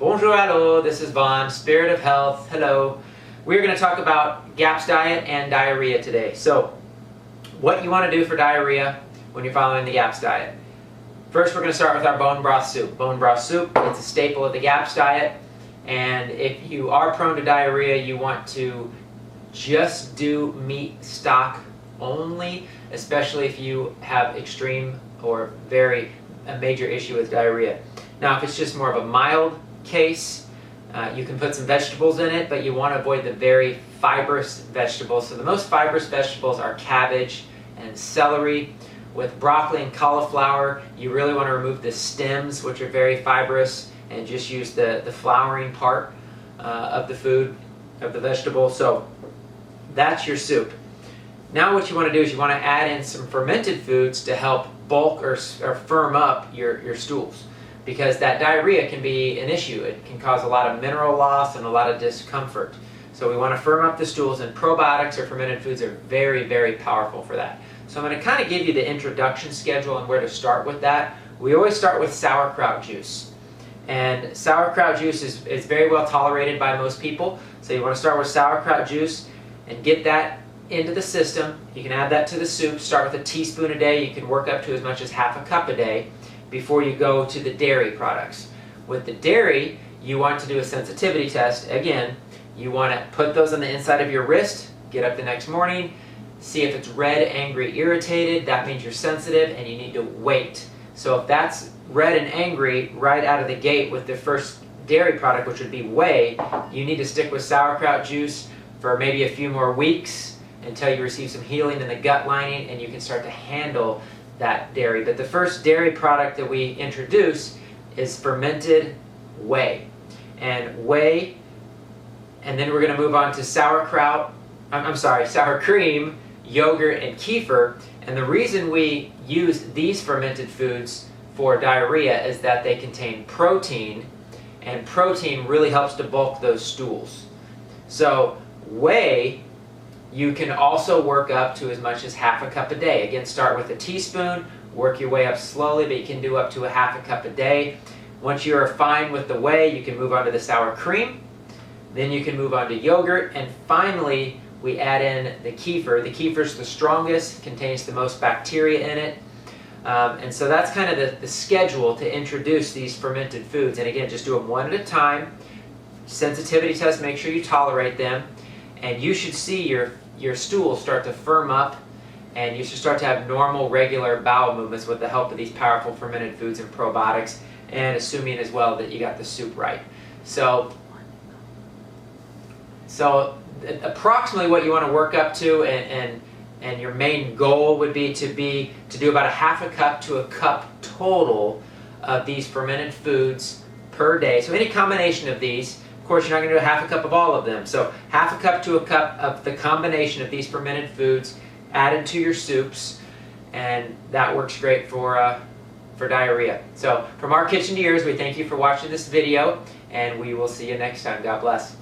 Bonjour, hello, this is Vaughn, Spirit of Health, hello. We're going to talk about GAPS diet and diarrhea today. So, what you want to do for diarrhea when you're following the GAPS diet. First, we're going to start with our bone broth soup. Bone broth soup, it's a staple of the GAPS diet. And if you are prone to diarrhea, you want to just do meat stock only, especially if you have extreme or a major issue with diarrhea. Now, if it's just more of a mild case, you can put some vegetables in it, but you want to avoid the very fibrous vegetables. So the most fibrous vegetables are cabbage and celery. With broccoli and cauliflower, you really want to remove the stems, which are very fibrous, and just use the flowering part of the food, of the vegetable. So that's your soup. Now what you want to do is you want to add in some fermented foods to help bulk or firm up your stools, because that diarrhea can be an issue. It can cause a lot of mineral loss and a lot of discomfort. So we want to firm up the stools, and probiotics or fermented foods are very, very powerful for that. So I'm going to kind of give you the introduction schedule and where to start with that. We always start with sauerkraut juice. And sauerkraut juice is very well tolerated by most people. So you want to start with sauerkraut juice and get that into the system. You can add that to the soup. Start with a teaspoon a day. You can work up to as much as half a cup a day before you go to the dairy products. With the dairy, you want to do a sensitivity test. Again, you want to put those on the inside of your wrist, get up the next morning, see if it's red, angry, irritated. That means you're sensitive and you need to wait. So if that's red and angry right out of the gate with the first dairy product, which would be whey, you need to stick with sauerkraut juice for maybe a few more weeks until you receive some healing in the gut lining and you can start to handle that dairy. But the first dairy product that we introduce is fermented whey. And whey, and then we're going to move on to sour cream, yogurt, and kefir. And the reason we use these fermented foods for diarrhea is that they contain protein, and protein really helps to bulk those stools. So whey, you can also work up to as much as half a cup a day. Again, start with a teaspoon, work your way up slowly, but you can do up to a half a cup a day. Once you are fine with the whey, you can move on to the sour cream. Then you can move on to yogurt. And finally, we add in the kefir. The kefir is the strongest, contains the most bacteria in it. And so that's kind of the schedule to introduce these fermented foods. And again, just do them one at a time. Sensitivity test, make sure you tolerate them. And you should see your stool start to firm up, and you should start to have normal, regular bowel movements with the help of these powerful fermented foods and probiotics, and assuming as well that you got the soup right. So approximately what you want to work up to, and your main goal would be to do about a half a cup to a cup total of these fermented foods per day. So any combination of these. Of course, you're not going to do a half a cup of all of them. So half a cup to a cup of the combination of these fermented foods added to your soups, and that works great for diarrhea. So from our kitchen to yours, we thank you for watching this video, and we will see you next time. God bless.